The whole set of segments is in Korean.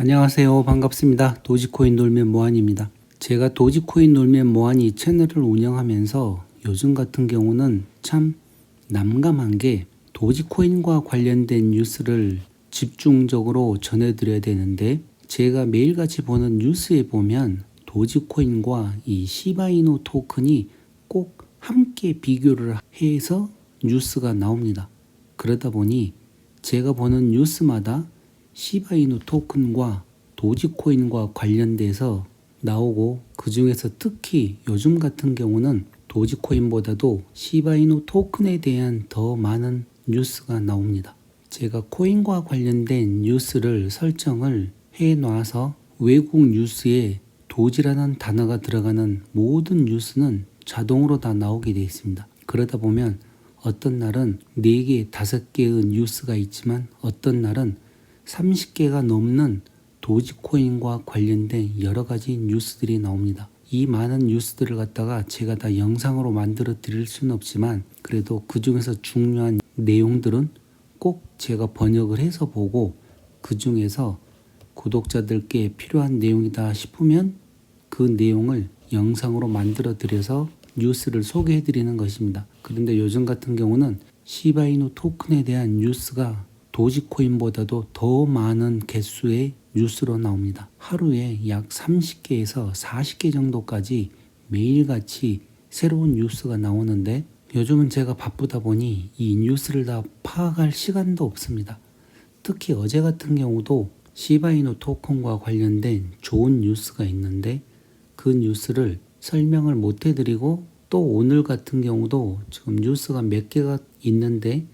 안녕하세요. 반갑습니다. 도지코인 놀면 뭐하니입니다. 제가 도지코인 놀면 뭐하니 채널을 운영하면서 요즘 같은 경우는 참 난감한 게 도지코인과 관련된 뉴스를 집중적으로 전해드려야 되는데 제가 매일같이 보는 뉴스에 보면 도지코인과 이 시바이누 토큰이 꼭 함께 비교를 해서 뉴스가 나옵니다. 그러다 보니 제가 보는 뉴스마다 시바이누 토큰과 도지코인과 관련돼서 나오고 그 중에서 특히 요즘 같은 경우는 도지코인보다도 시바이누 토큰에 대한 더 많은 뉴스가 나옵니다. 제가 코인과 관련된 뉴스를 설정을 해 놔서 외국 뉴스에 도지라는 단어가 들어가는 모든 뉴스는 자동으로 다 나오게 되어 있습니다. 그러다 보면 어떤 날은 4개, 5개의 뉴스가 있지만 어떤 날은 30개가 넘는 도지코인과 관련된 여러 가지 뉴스들이 나옵니다. 이 많은 뉴스들을 갖다가 제가 다 영상으로 만들어 드릴 수는 없지만 그래도 그 중에서 중요한 내용들은 꼭 제가 번역을 해서 보고 그 중에서 구독자들께 필요한 내용이다 싶으면 그 내용을 영상으로 만들어 드려서 뉴스를 소개해 드리는 것입니다. 그런데 요즘 같은 경우는 시바이누 토큰에 대한 뉴스가 도지코인보다도 더 많은 개수의 뉴스로 나옵니다. 하루에 약 30개에서 40개 정도까지 매일같이 새로운 뉴스가 나오는데 요즘은 제가 바쁘다 보니 이 뉴스를 다 파악할 시간도 없습니다. 특히 어제 같은 경우도 시바이누 토큰과 관련된 좋은 뉴스가 있는데 그 뉴스를 설명을 못 해드리고 또 오늘 같은 경우도 지금 뉴스가 몇 개가 있는데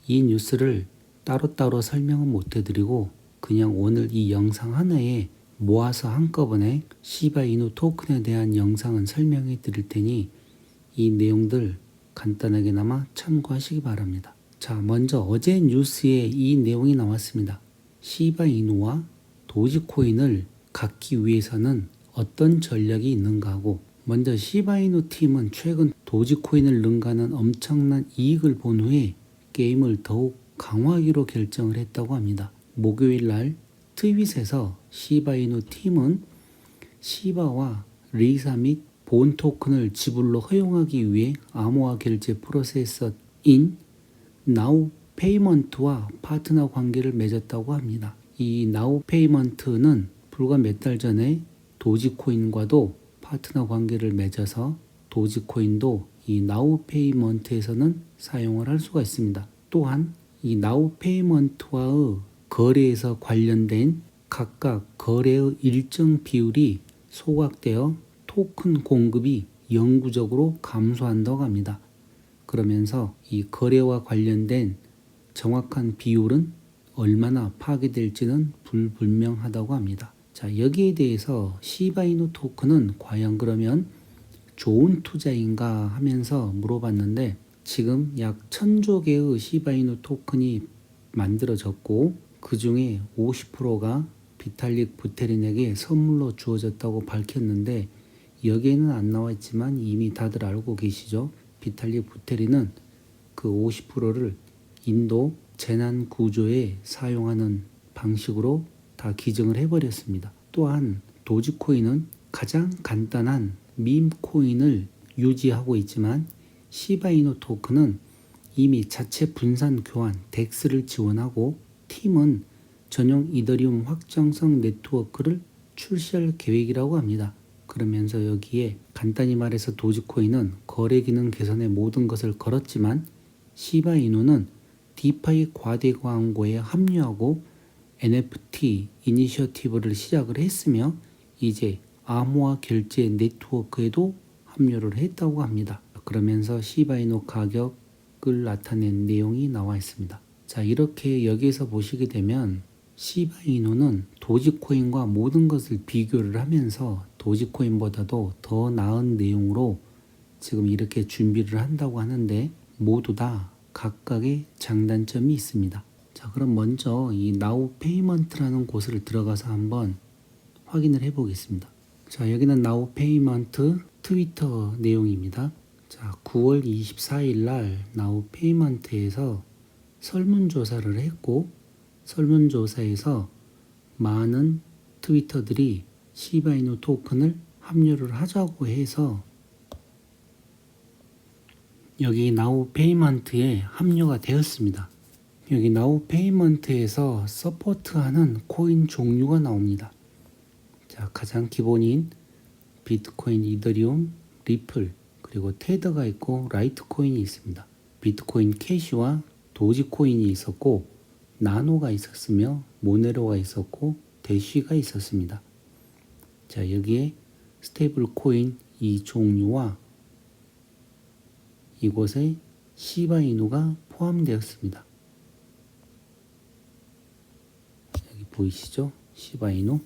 이 뉴스를 따로따로 설명은 못 해드리고 그냥 오늘 이 영상 하나에 모아서 한꺼번에 시바이누 토큰에 대한 영상은 설명해 드릴 테니 이 내용들 간단하게나마 참고하시기 바랍니다. 자, 먼저 어제 뉴스에 이 내용이 나왔습니다. 시바이누와 도지코인을 갖기 위해서는 어떤 전략이 있는가 하고 먼저 시바이누 팀은 최근 도지코인을 능가하는 엄청난 이익을 본 후에 게임을 더욱 강화하기로 결정을 했다고 합니다. 목요일 날 트윗에서 시바이누 팀은 시바와 리사 및 본 토큰을 지불로 허용하기 위해 암호화 결제 프로세서인 나우 페이먼트와 파트너 관계를 맺었다고 합니다. 이 나우 페이먼트는 불과 몇 달 전에 도지코인과도 파트너 관계를 맺어서 도지코인도 이 나우 페이먼트에서는 사용을 할 수가 있습니다. 또한 이 나우 페이먼트와의 거래에서 관련된 각각 거래의 일정 비율이 소각되어 토큰 공급이 영구적으로 감소한다고 합니다. 그러면서 이 거래와 관련된 정확한 비율은 얼마나 파괴될지는 불분명하다고 합니다. 자, 여기에 대해서 시바이누 토큰은 과연 그러면 좋은 투자인가 하면서 물어봤는데 지금 약 1000조 개의 시바이누 토큰이 만들어졌고 그 중에 50%가 비탈릭 부테린에게 선물로 주어졌다고 밝혔는데 여기에는 안 나와 있지만 이미 다들 알고 계시죠? 비탈릭 부테린은 그 50%를 인도 재난 구조에 사용하는 방식으로 다 기증을 해버렸습니다. 또한 도지코인은 가장 간단한 밈 코인을 유지하고 있지만 시바이누 토큰은 이미 자체 분산 교환 덱스를 지원하고 팀은 전용 이더리움 확장성 네트워크를 출시할 계획이라고 합니다. 그러면서 여기에 간단히 말해서 도지코인은 거래 기능 개선에 모든 것을 걸었지만 시바이누는 디파이 과대 광고에 합류하고 NFT 이니셔티브를 시작을 했으며 이제 암호화 결제 네트워크에도 합류를 했다고 합니다. 그러면서 시바이누 가격을 나타낸 내용이 나와 있습니다. 자, 이렇게 여기에서 보시게 되면 시바이누는 도지코인과 모든 것을 비교를 하면서 도지코인보다도 더 나은 내용으로 지금 이렇게 준비를 한다고 하는데 모두 다 각각의 장단점이 있습니다. 자, 그럼 먼저 이 나우 페이먼트라는 곳을 들어가서 한번 확인을 해 보겠습니다. 자, 여기는 나우 페이먼트 트위터 내용입니다. 자, 9월 24일 날 나우 페이먼트에서 설문조사를 했고 설문조사에서 많은 트위터들이 시바이누 토큰을 합류를 하자고 해서 여기 나우 페이먼트에 합류가 되었습니다. 여기 나우 페이먼트에서 서포트하는 코인 종류가 나옵니다. 자, 가장 기본인 비트코인, 이더리움, 리플, 그리고 테더가 있고 라이트코인이 있습니다. 비트코인 캐시와 도지코인이 있었고 나노가 있었으며 모네로가 있었고 대쉬가 있었습니다. 자, 여기에 스테이블 코인 이 종류와 이곳에 시바이누가 포함되었습니다. 여기 보이시죠? 시바이누.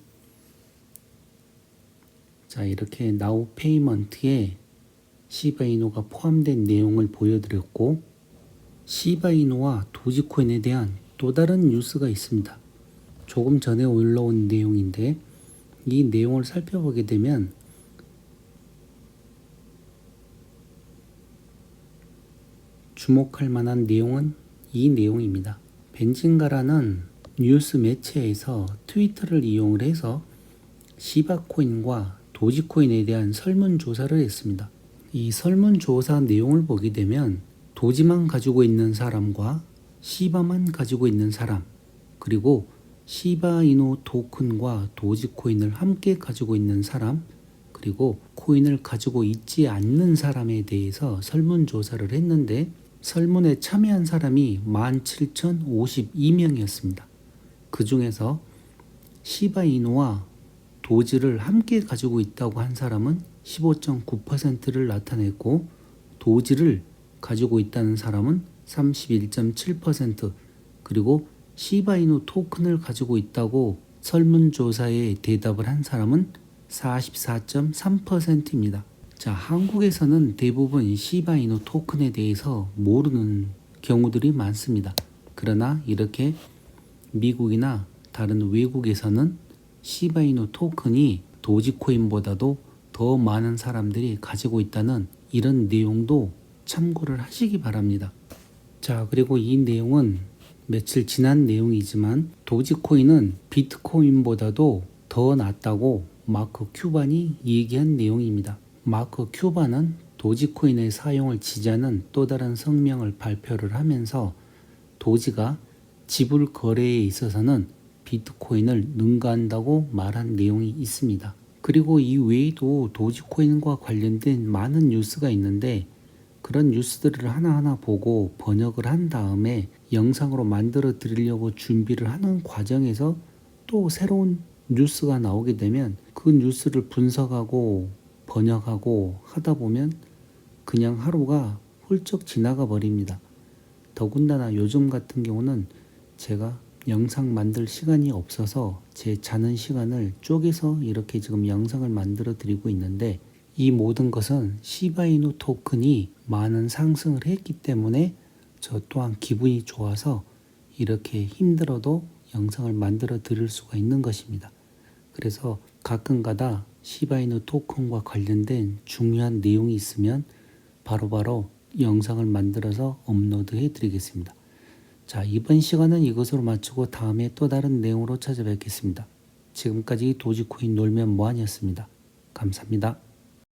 자, 이렇게 나우 페이먼트에 시바이누가 포함된 내용을 보여드렸고, 시바이누와 도지코인에 대한 또 다른 뉴스가 있습니다. 조금 전에 올라온 내용인데 이 내용을 살펴보게 되면 주목할 만한 내용은 이 내용입니다. 벤진가라는 뉴스 매체에서 트위터를 이용을 해서 시바코인과 도지코인에 대한 설문조사를 했습니다. 이 설문조사 내용을 보게 되면 도지만 가지고 있는 사람과 시바만 가지고 있는 사람, 그리고 시바이누 토큰과 도지코인을 함께 가지고 있는 사람, 그리고 코인을 가지고 있지 않는 사람에 대해서 설문조사를 했는데 설문에 참여한 사람이 17,052명이었습니다. 그 중에서 시바이누와 도지를 함께 가지고 있다고 한 사람은 15.9%를 나타냈고, 도지를 가지고 있다는 사람은 31.7%, 그리고 시바이누 토큰을 가지고 있다고 설문조사에 대답을 한 사람은 44.3%입니다. 자, 한국에서는 대부분 시바이누 토큰에 대해서 모르는 경우들이 많습니다. 그러나 이렇게 미국이나 다른 외국에서는 시바이누 토큰이 도지코인보다도 더 많은 사람들이 가지고 있다는 이런 내용도 참고를 하시기 바랍니다. 자, 그리고 이 내용은 며칠 지난 내용이지만 도지코인은 비트코인보다도 더 낫다고 마크 큐반이 얘기한 내용입니다. 마크 큐반은 도지코인의 사용을 지지하는 또 다른 성명을 발표를 하면서 도지가 지불 거래에 있어서는 비트코인을 능가한다고 말한 내용이 있습니다. 그리고 이 외에도 도지코인과 관련된 많은 뉴스가 있는데 그런 뉴스들을 하나하나 보고 번역을 한 다음에 영상으로 만들어 드리려고 준비를 하는 과정에서 또 새로운 뉴스가 나오게 되면 그 뉴스를 분석하고 번역하고 하다 보면 그냥 하루가 훌쩍 지나가 버립니다. 더군다나 요즘 같은 경우는 제가 영상 만들 시간이 없어서 제 자는 시간을 쪼개서 이렇게 지금 영상을 만들어 드리고 있는데, 이 모든 것은 시바이누 토큰이 많은 상승을 했기 때문에 저 또한 기분이 좋아서 이렇게 힘들어도 영상을 만들어 드릴 수가 있는 것입니다. 그래서 가끔가다 시바이누 토큰과 관련된 중요한 내용이 있으면 바로바로 영상을 만들어서 업로드해 드리겠습니다. 자, 이번 시간은 이것으로 마치고 다음에 또 다른 내용으로 찾아뵙겠습니다. 지금까지 도지코인 놀면 뭐하니였습니다. 감사합니다.